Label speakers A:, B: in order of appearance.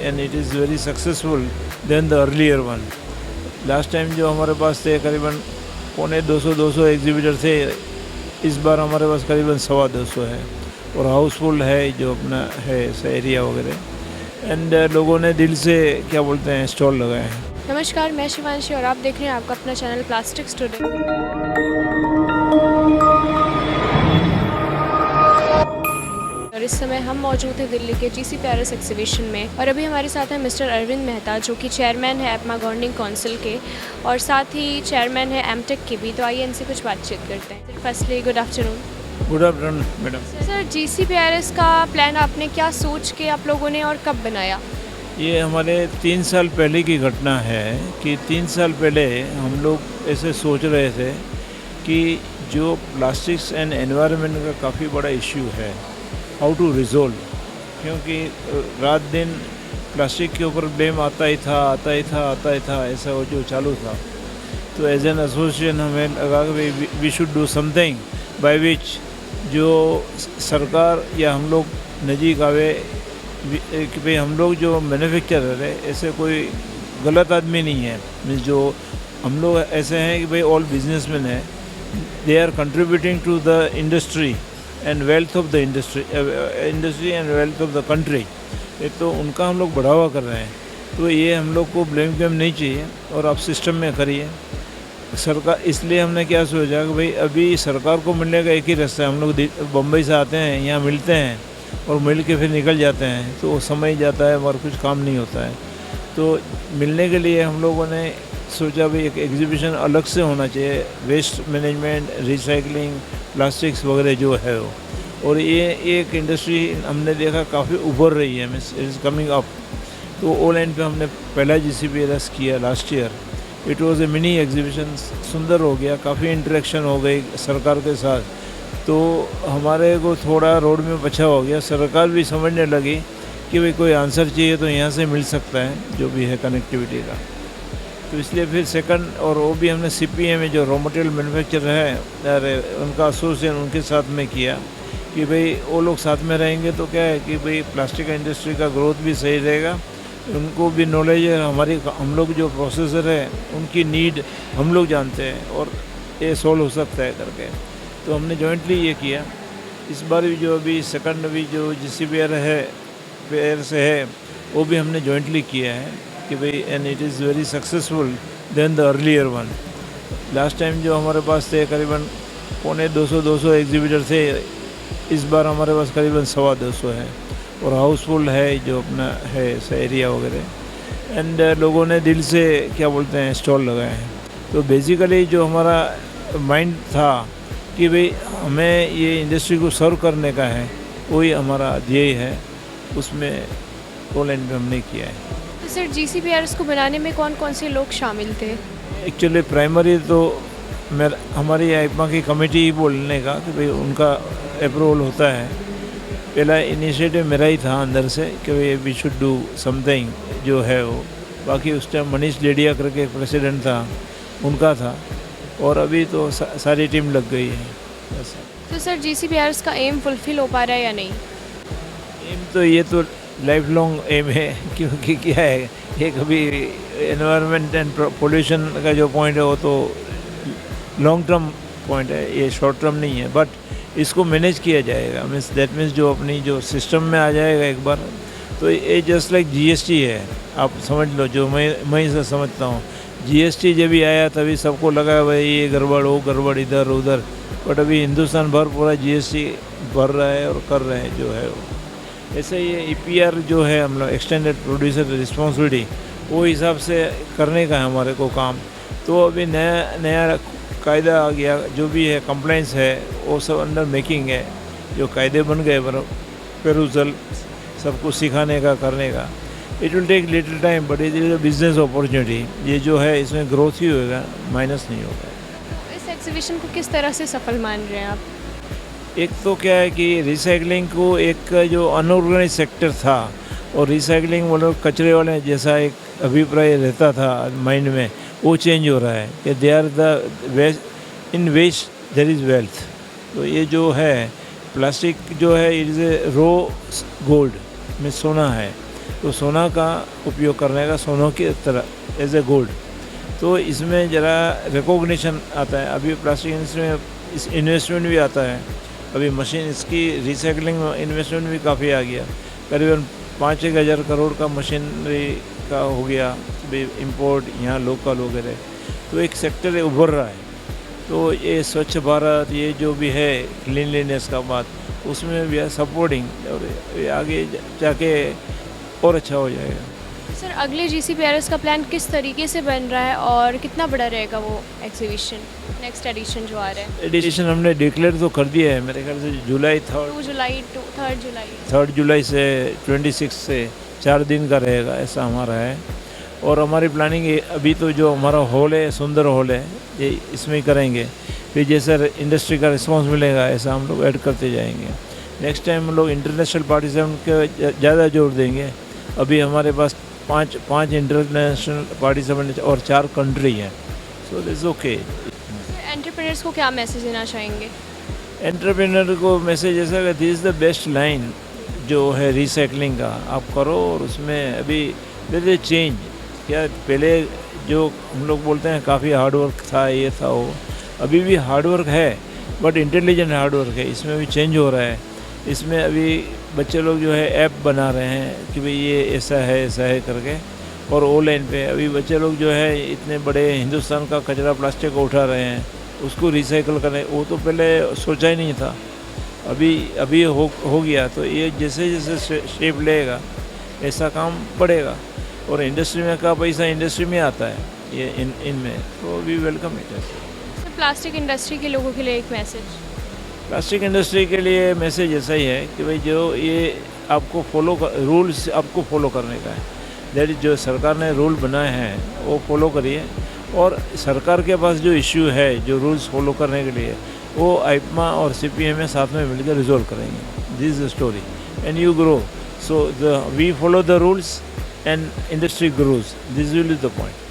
A: and it is very successful than the earlier one. Last time जो हमारे पास थे करीबन 200 एग्जीबिटर थे, इस बार हमारे पास करीबन 250 है और हाउसफुल है जो अपना है एरिया वगैरह। एंड लोगों ने दिल से क्या बोलते हैं स्टॉल लगाए हैं।
B: नमस्कार, मैं शिवांशी और आप देख रहे हैं आपका अपना चैनल प्लास्टिक्स टुडे। और इस समय हम मौजूद हैं दिल्ली के जीसी पैरिस एग्जीबिशन में और अभी हमारे साथ हैं मिस्टर अरविंद मेहता जो कि चेयरमैन है एपमा गवर्निंग काउंसिल के और साथ ही चेयरमैन है एमटेक के भी। तो आइए इनसे कुछ बातचीत करते हैं। Firstly good afternoon.
A: Good afternoon madam.
B: Sir, GC Paris का प्लान आपने क्या सोच के आप लोगों ने और कब बनाया?
A: ये हमारे 3 साल पहले की घटना है कि 3 साल पहले हम लोग ऐसे सोच रहे थे कि जो प्लास्टिक्स एंड एनवायरनमेंट का काफ़ी बड़ा इश्यू है, हाउ टू रिजोल्व, क्योंकि रात दिन प्लास्टिक के ऊपर ब्लेम आता ही था ऐसा वो जो चालू था। तो एज एन एसोसिएशन हमें लगा कि we should do something by which जो सरकार या हम लोग नज़दीक आवे कि भाई हम लोग जो मैन्युफैक्चरर है ऐसे कोई गलत आदमी नहीं है। मीन्स जो हम लोग ऐसे हैं कि भाई ऑल बिजनेसमैन है, they are contributing to the industry and wealth of the industry and wealth of the country. तो उनका हम लोग बढ़ावा कर रहे हैं। तो ये हम लोग को ब्लेम नहीं चाहिए और आप सिस्टम में करिए सरकार। इसलिए हमने क्या सोचा कि भाई अभी सरकार को मिलने का एक ही रास्ता है। हम लोग बम्बई से आते हैं, यहाँ मिलते हैं और मिल के फिर निकल जाते हैं, तो वो समय जाता है और कुछ काम नहीं होता है। तो मिलने के लिए हम लोगों ने सोचा भाई एक एग्जीबिशन अलग से होना चाहिए, वेस्ट मैनेजमेंट, रिसाइकलिंग, प्लास्टिक्स वगैरह जो है वो। और ये एक इंडस्ट्री हमने देखा काफ़ी उभर रही है, means it is coming up. तो वो लाइन पे हमने पहला GCPRS किया last year. It was a mini exhibition, सुंदर हो गया, काफ़ी इंटरेक्शन हो गई सरकार के साथ। तो हमारे को थोड़ा रोड में बचा हो गया, सरकार भी समझने लगी कि भाई कोई आंसर चाहिए तो यहाँ से मिल सकता है जो भी है कनेक्टिविटी का। तो इसलिए फिर सेकंड, और वो भी हमने CPA में जो रॉ मटेरियल मैन्युफैक्चरर है उनका एसोसिएशन उनके साथ में किया कि भाई वो लोग साथ में रहेंगे तो क्या है कि भाई प्लास्टिक इंडस्ट्री का ग्रोथ भी सही रहेगा, उनको भी नॉलेज है, हम लोग जो प्रोसेसर है उनकी नीड हम लोग जानते हैं और ये सोल्व हो सकता है करके। तो हमने जॉइंटली ये किया। इस बार भी जो अभी सेकंड भी जो GCPRS है वो भी हमने जॉइंटली किया है कि भाई and it is very successful then the earlier one. Last time जो हमारे पास थे करीबन 200 एग्जीबिटर थे, इस बार हमारे पास करीबन 250 है और हाउसफुल है जो अपना है एरिया वगैरह। एंड लोगों ने दिल से क्या बोलते हैं स्टॉल लगाए हैं। तो बेसिकली जो हमारा माइंड था कि भाई हमें ये इंडस्ट्री को सर्व करने का है, वही हमारा ध्येय है, उसमें ऑनलाइन पे हमने किया है।
B: तो सर, GCPRS को बनाने में कौन कौन से लोग शामिल थे?
A: एक्चुअली प्राइमरी तो हमारी एपमा की कमेटी ही बोलने का कि भाई उनका अप्रूवल होता है। पहला इनिशिएटिव मेरा ही था अंदर से कि भाई वी शुड डू समथिंग जो है वो। बाकी उस टाइम मनीष डेडिया करके एक प्रेसिडेंट था, उनका था, और अभी तो सारी टीम लग गई है बस।
B: तो सर, GCPRS का एम फुलफिल हो पा रहा है या नहीं?
A: एम तो ये तो लाइफ लॉन्ग एम है, क्योंकि क्या है ये कभी एनवायरनमेंट एंड पोल्यूशन का जो पॉइंट है वो तो लॉन्ग टर्म पॉइंट है, ये शॉर्ट टर्म नहीं है। बट इसको मैनेज किया जाएगा, मीन्स दैट मीन्स जो अपनी जो सिस्टम में आ जाएगा एक बार, तो ये जस्ट लाइक GST है, आप समझ लो। जो मैं से समझता हूँ GST जब भी आया तभी सबको लगा भाई ये गड़बड़, वो गड़बड़, इधर उधर। बट अभी हिंदुस्तान भर पूरा GST भर रहा है और कर रहे हैं जो है वो। ऐसे ये EPR जो है हम लोग एक्सटेंडेड प्रोड्यूसर रिस्पॉन्सिबिलिटी, वो हिसाब से करने का है हमारे को काम। तो अभी नया कायदा आ गया, जो भी है कंप्लाइंस है वो सब अंडर मेकिंग है। जो कायदे बन गए पेरूजल सबको सिखाने का, करने का। It will take little time but it is a business opportunity. ये जो है इसमें ग्रोथ ही होगा, माइनस नहीं होगा।
B: इस एग्जीबिशन को किस तरह से सफल मान रहे हैं आप?
A: एक तो क्या है कि रिसाइकलिंग को एक जो अनऑर्गेनाइज सेक्टर था, और रिसाइकलिंग मतलब कचरे वाले जैसा एक अभिप्राय रहता था माइंड में, वो चेंज हो रहा है कि they are the waste, in waste there is wealth. तो ये जो है प्लास्टिक जो है it is a raw gold में सोना है। तो सोना का उपयोग करने का, सोना की तरह एज ए गोल्ड। तो इसमें ज़रा रिकॉग्निशन आता है। अभी प्लास्टिक इंडस्ट्री में इस इन्वेस्टमेंट भी आता है। अभी मशीन इसकी रिसाइकलिंग इन्वेस्टमेंट भी काफ़ी आ गया, करीबन 5-1 हज़ार करोड़ का मशीनरी का हो गया भी, इम्पोर्ट यहाँ लोकल वगैरह। तो एक सेक्टर उभर रहा है। तो ये स्वच्छ भारत, ये जो भी है क्लीनलीनेस का बात, उसमें भी है सपोर्टिंग, और ये आगे जाके और अच्छा हो जाएगा।
B: सर, अगले GCPRS का प्लान किस तरीके से बन रहा है और कितना बड़ा रहेगा वो एग्जीबिशन, नेक्स्ट एडिशन जो आ रहा है?
A: एडिशन हमने डिक्लेयर तो कर दिया है, मेरे ख्याल से जुलाई
B: 2 जुलाई
A: 3 जुलाई से 26 से 4 दिन का रहेगा, ऐसा हमारा है। और हमारी प्लानिंग अभी तो जो हमारा हॉल है, सुंदर हॉल है, ये इसमें ही करेंगे। फिर जैसे इंडस्ट्री का रिस्पांस मिलेगा, ऐसा हम लोग ऐड करते जाएंगे। नेक्स्ट टाइम हम लोग इंटरनेशनल पार्टिसिपेंट के ज़्यादा जोर देंगे। अभी हमारे पास पाँच इंटरनेशनल पार्टिसिपेंट और 4 कंट्री हैं, सो दिस ओके।
B: एंटरप्रेन्योर्स को क्या मैसेज देना चाहेंगे?
A: एंटरप्रेन्योर को मैसेज ऐसा है, this is the best line जो है रिसाइकलिंग का, आप करो। और उसमें अभी देयर इज चेंज। क्या पहले जो हम लोग बोलते हैं काफ़ी हार्डवर्क था, ये था वो, अभी भी हार्डवर्क है, बट इंटेलिजेंट हार्डवर्क है। इसमें भी चेंज हो रहा है। इसमें अभी बच्चे लोग जो है ऐप बना रहे हैं कि भाई ये ऐसा है करके, और ऑनलाइन पे अभी बच्चे लोग जो है इतने बड़े हिंदुस्तान का कचरा प्लास्टिक को उठा रहे हैं, उसको रिसाइकल करें, वो तो पहले सोचा ही नहीं था। अभी हो गया। तो ये जैसे जैसे शेप लेगा ऐसा काम बढ़ेगा। और इंडस्ट्री में का पैसा इंडस्ट्री में आता है, ये इनमें तो we welcome it.
B: Sir, plastic industry के लोगों के लिए एक मैसेज?
A: प्लास्टिक इंडस्ट्री के लिए मैसेज ऐसा ही है कि भाई जो ये आपको रूल्स आपको फॉलो करने का है। दैट इज, जो सरकार ने रूल बनाए हैं वो फॉलो करिए। और सरकार के पास जो इश्यू है, जो रूल्स फॉलो करने के लिए, वो आइपमा और CPMA साथ में मिलकर रिजॉल्व करेंगे। This is the story and you grow. So we follow the rules and industry grows. This will be the point.